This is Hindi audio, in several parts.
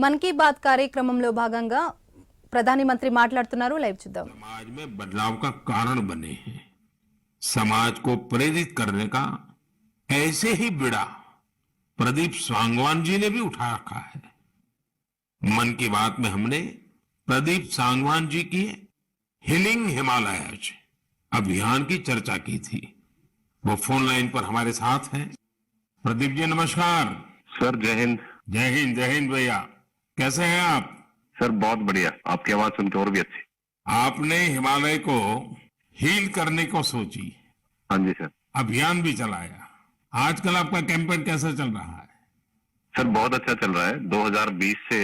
मन की बात కార్యక్రమంలో భాగంగా ప్రధాని మంత్రి మాట్లాడుతున్నారు లైవ్ చూద్దాం। समाज में बदलाव का कारण बने हैं, समाज को प्रेरित करने का ऐसे ही बीड़ा प्रदीप सांगवान जी ने भी उठा रखा है। मन की बात में हमने प्रदीप सांगवान जी की हीलिंग हिमालयज अभियान की चर्चा की थी। वो फोन लाइन पर हमारे साथ हैं। प्रदीप जी नमस्कार। सर जय हिंद। जय हिंद भैया, कैसे हैं आप? सर बहुत बढ़िया, आपकी आवाज सुनकर और भी अच्छी। आपने हिमालय को हील करने को सोची, हाँ जी सर। अभियान भी चलाया। आजकल आपका कैंपेन कैसा चल रहा है? सर बहुत अच्छा चल रहा है। 2020 से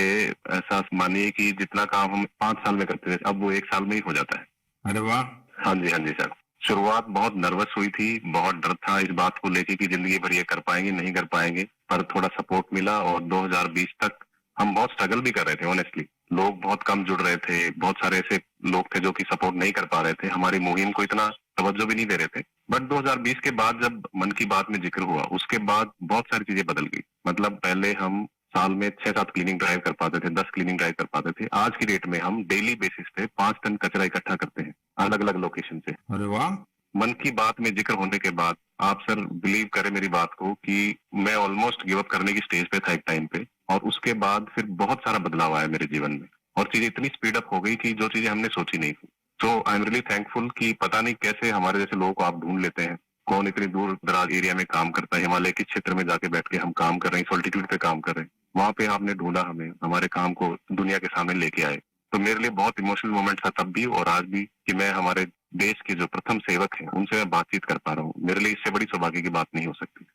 ऐसा मानिए कि जितना काम हम 5 साल में करते थे अब वो 1 साल में ही हो जाता है। अरे वाह। हाँ जी सर। शुरुआत बहुत नर्वस हुई थी, बहुत डर था इस बात को लेके कि जिंदगी भर ये कर पाएंगे नहीं कर पाएंगे, पर थोड़ा सपोर्ट मिला और 2020 तक हम बहुत स्ट्रगल भी कर रहे थे। ऑनेस्टली लोग बहुत कम जुड़ रहे थे, बहुत सारे ऐसे लोग थे जो कि सपोर्ट नहीं कर पा रहे थे, हमारी मुहिम को इतना तवज्जो भी नहीं दे रहे थे। बट 2020 के बाद जब मन की बात में जिक्र हुआ उसके बाद बहुत सारी चीजें बदल गई। मतलब पहले हम साल में 6-7 क्लीनिंग ड्राइव कर पाते थे, 10 क्लीनिंग ड्राइव कर पाते थे। आज की डेट में हम डेली बेसिस पे 5 टन कचरा इकट्ठा करते हैं अलग अलग लोकेशन से। अरे वाह। मन की बात में जिक्र होने के बाद आप सर बिलीव करें मेरी बात को कि मैं ऑलमोस्ट गिव अप करने की स्टेज पे था एक टाइम पे, और उसके बाद फिर बहुत सारा बदलाव आया मेरे जीवन में और चीजें इतनी स्पीड अप हो गई कि जो चीजें हमने सोची नहीं थी। सो आई एम रियली थैंकफुल कि पता नहीं कैसे हमारे जैसे लोगों को आप ढूंढ लेते हैं, कौन इतनी दूर दराज एरिया में काम करता है, हिमालय के क्षेत्र में जाके बैठ के हम काम कर रहे हैं, सॉल्टिट्यूड पे काम कर रहे हैं, वहां पे आपने ढूंढा हमें, हमारे काम को दुनिया के सामने लेके आए। तो मेरे लिए बहुत इमोशनल मोमेंट था तब भी और आज भी कि मैं हमारे देश के जो प्रथम सेवक हैं उनसे मैं बातचीत कर पा रहा हूँ। मेरे लिए इससे बड़ी सौभाग्य की बात नहीं हो सकती।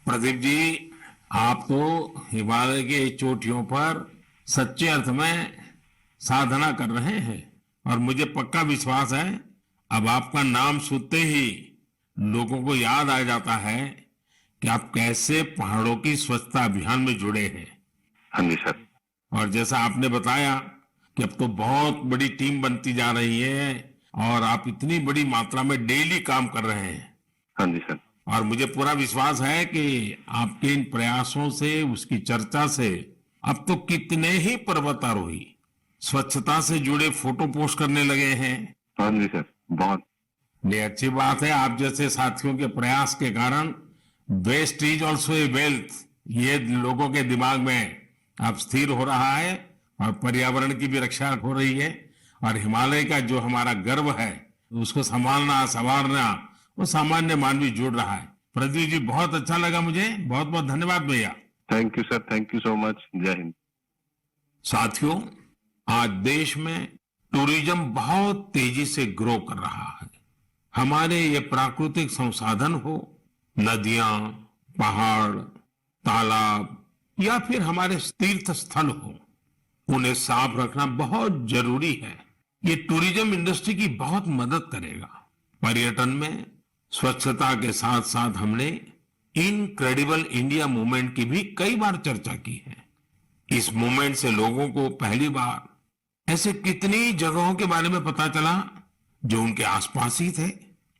प्रदीप जी, आप तो हिमालय के चोटियों पर सच्चे अर्थ में साधना कर रहे हैं और मुझे पक्का विश्वास है अब आपका नाम सुनते ही लोगों को याद आ जाता है कि आप कैसे पहाड़ों की स्वच्छता अभियान में जुड़े हैं। हाँ जी सर। और जैसा आपने बताया कि अब तो बहुत बड़ी टीम बनती जा रही है और आप इतनी बड़ी मात्रा में डेली काम कर रहे हैं। हाँ जी सर। और मुझे पूरा विश्वास है कि आपके इन प्रयासों से, उसकी चर्चा से अब तो कितने ही पर्वतारोही स्वच्छता से जुड़े फोटो पोस्ट करने लगे हैं। हाँ जी सर, बहुत ये अच्छी बात है। आप जैसे साथियों के प्रयास के कारण waste is also a wealth, ये लोगों के दिमाग में अब स्थिर हो रहा है और पर्यावरण की भी रक्षा हो रही है और हिमालय का जो हमारा गर्व है उसको संभालना संवारना वो सामान्य मानवी जुड़ रहा है। प्रदीप जी बहुत अच्छा लगा मुझे, बहुत बहुत धन्यवाद भैया। Thank you sir, thank you so much. जय हिंद। साथियों, आज देश में टूरिज्म बहुत तेजी से ग्रो कर रहा है। हमारे ये प्राकृतिक संसाधन हो, नदियां, पहाड़, तालाब या फिर हमारे तीर्थ स्थल हो, उन्हें साफ रखना बहुत जरूरी है। ये टूरिज्म इंडस्ट्री की बहुत मदद करेगा। पर्यटन में स्वच्छता के साथ साथ हमने इनक्रेडिबल इंडिया मूवमेंट की भी कई बार चर्चा की है। इस मूवमेंट से लोगों को पहली बार ऐसे कितनी जगहों के बारे में पता चला जो उनके आसपास ही थे।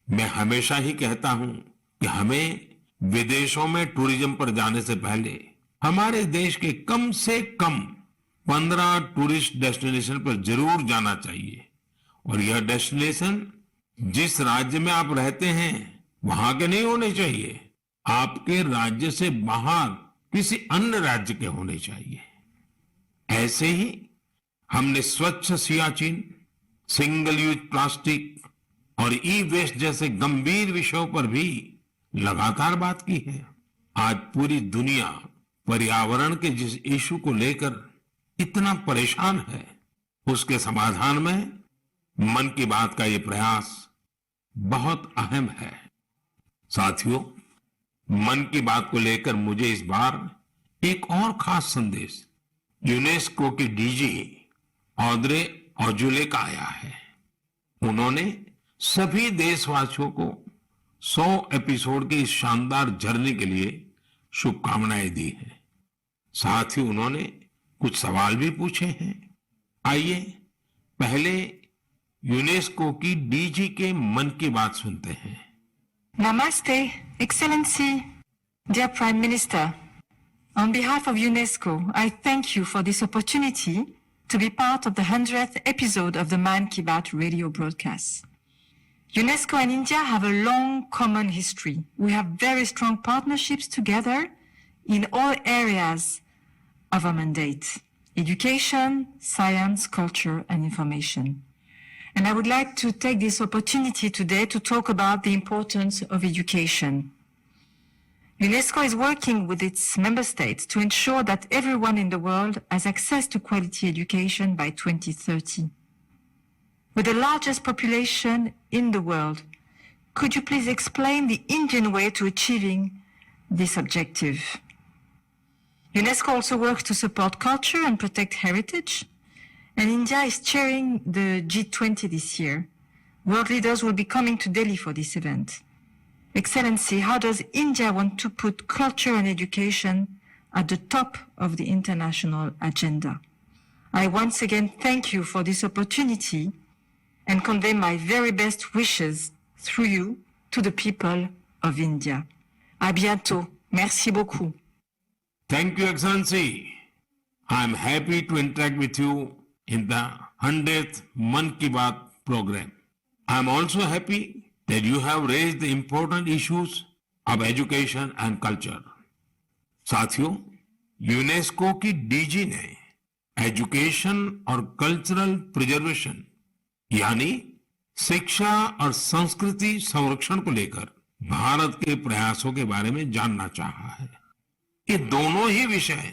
मैं हमेशा ही कहता हूं कि हमें विदेशों में टूरिज्म पर जाने से पहले हमारे देश के कम से कम 15 टूरिस्ट डेस्टिनेशन पर जरूर जाना चाहिए और यह डेस्टिनेशन जिस राज्य में आप रहते हैं वहां के नहीं होने चाहिए, आपके राज्य से बाहर किसी अन्य राज्य के होने चाहिए। ऐसे ही हमने स्वच्छ सियाचिन, सिंगल यूज प्लास्टिक और ई वेस्ट जैसे गंभीर विषयों पर भी लगातार बात की है। आज पूरी दुनिया पर्यावरण के जिस इशू को लेकर इतना परेशान है उसके समाधान में मन की बात का ये प्रयास बहुत अहम है। साथियों, मन की बात को लेकर मुझे इस बार एक और खास संदेश यूनेस्को की डीजी ऑद्रे ऑजुले का आया है। उन्होंने सभी देशवासियों को 100 एपिसोड के इस शानदार जर्नी के लिए शुभकामनाएं दी हैं। साथ ही उन्होंने कुछ सवाल भी पूछे हैं। आइए पहले यूनेस्को की डीजी के मन की बात सुनते हैं। Namaste, Excellency, dear Prime Minister. On behalf of UNESCO, I thank you for this opportunity to be part of the 100th episode of the Man Ki Baat radio broadcast. UNESCO and India have a long common history. We have very strong partnerships together in all areas of our mandate: education, science, culture, and information. And I would like to take this opportunity today to talk about the importance of education. UNESCO is working with its member states to ensure that everyone in the world has access to quality education by 2030. With the largest population in the world, could you please explain the Indian way to achieving this objective? UNESCO also works to support culture and protect heritage, and India is chairing the G20 this year. World leaders will be coming to Delhi for this event. Excellency, how does India want to put culture and education at the top of the international agenda? I once again thank you for this opportunity and convey my very best wishes through you to the people of India. À bientôt. Merci beaucoup. Thank you, Excellency. I'm happy to interact with you in the 100th Man Ki Baat program. I'm also happy that you have raised the important issues of education and culture. साथियों, यूनेस्को की डीजी ने एजुकेशन और कल्चरल प्रिजर्वेशन यानी शिक्षा और संस्कृति संरक्षण को लेकर भारत के प्रयासों के बारे में जानना चाहा है। ये दोनों ही विषय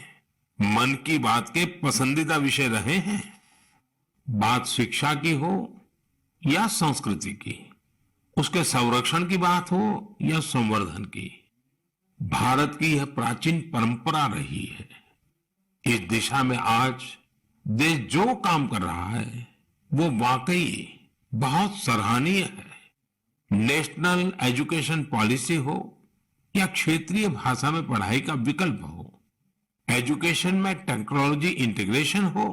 मन की बात के पसंदीदा विषय रहे हैं। बात शिक्षा की हो या संस्कृति की, उसके संरक्षण की बात हो या संवर्धन की, भारत की यह प्राचीन परंपरा रही है। इस दिशा में आज देश जो काम कर रहा है वो वाकई बहुत सराहनीय है। नेशनल एजुकेशन पॉलिसी हो या क्षेत्रीय भाषा में पढ़ाई का विकल्प हो, एजुकेशन में टेक्नोलॉजी इंटीग्रेशन हो,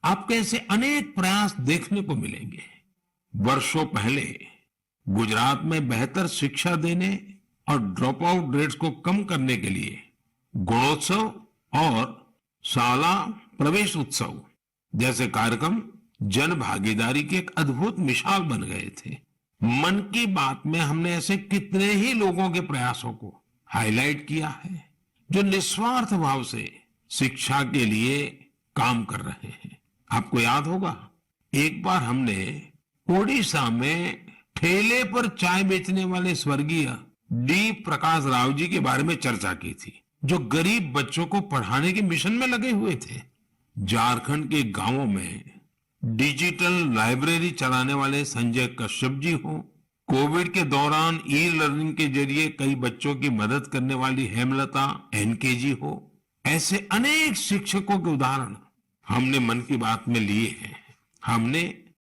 आपको ऐसे अनेक प्रयास देखने को मिलेंगे। वर्षों पहले गुजरात में बेहतर शिक्षा देने और ड्रॉप आउट रेट्स को कम करने के लिए गुणोत्सव और शाला प्रवेश उत्सव जैसे कार्यक्रम जन भागीदारी की एक अद्भुत मिसाल बन गए थे। मन की बात में हमने ऐसे कितने ही लोगों के प्रयासों को हाईलाइट किया है जो निस्वार्थ भाव से शिक्षा के लिए काम कर रहे हैं। आपको याद होगा, एक बार हमने ओडिशा में ठेले पर चाय बेचने वाले स्वर्गीय डी प्रकाश राव जी के बारे में चर्चा की थी, जो गरीब बच्चों को पढ़ाने के मिशन में लगे हुए थे। झारखंड के गांवों में डिजिटल लाइब्रेरी चलाने वाले संजय कश्यप जी हो, कोविड के दौरान ई लर्निंग के जरिए कई बच्चों की मदद करने वाली हेमलता एनके जी हो, ऐसे अनेक शिक्षकों के उदाहरण हमने मन की बात में लिए हैं। हमने